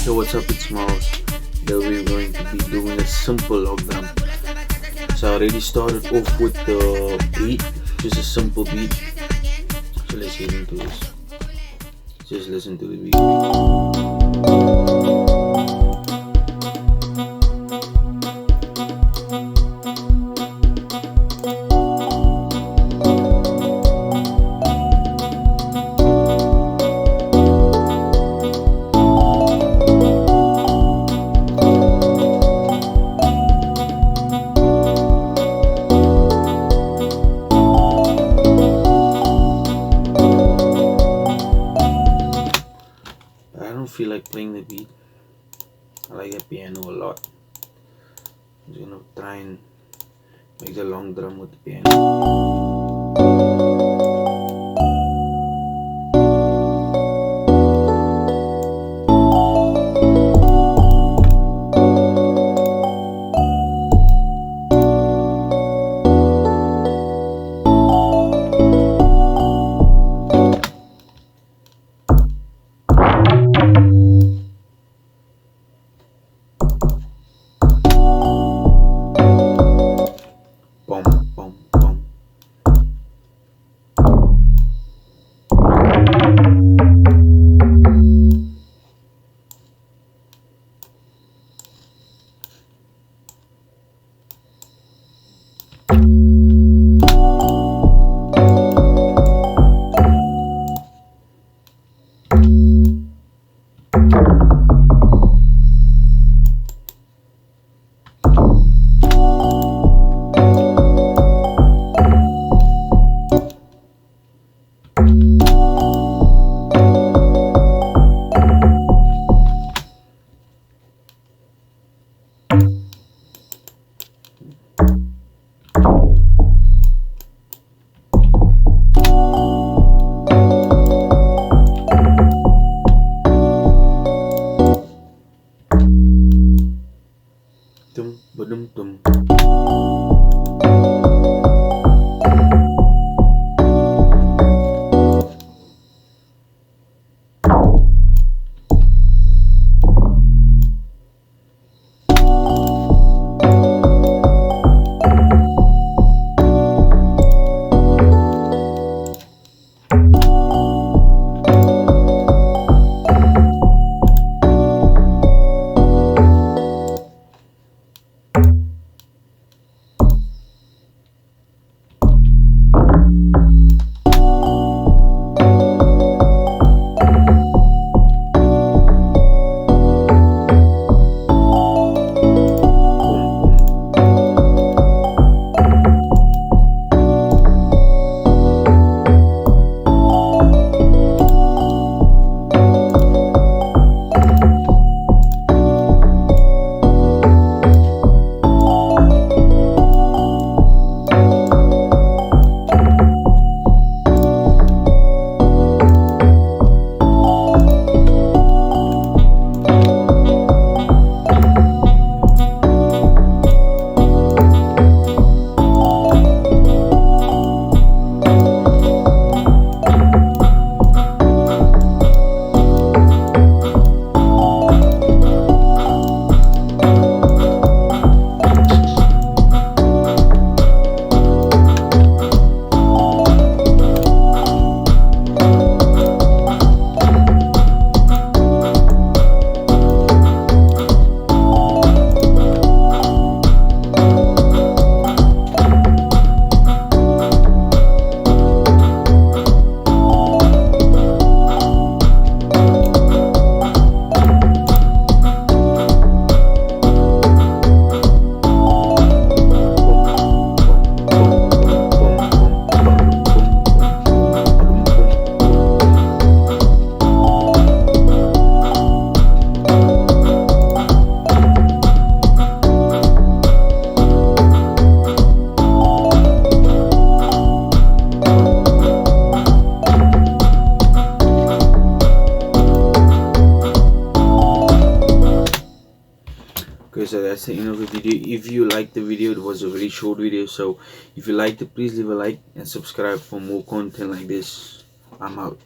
Yo, what's up? It's Smiles. Today we're going to be doing a simple log drum. So I already started off with the beat, just a simple beat. So let's get into this. Just listen to the beat. I don't feel like playing the beat. I like the piano a lot. I'm just gonna try and make the long drum with the piano. Boom, boom, boom. Dum, ba-dum, dum. Okay, so that's the end of the video. If you liked the video, it was a very short video, so if you liked it, please leave a like and subscribe for more content like this. I'm out.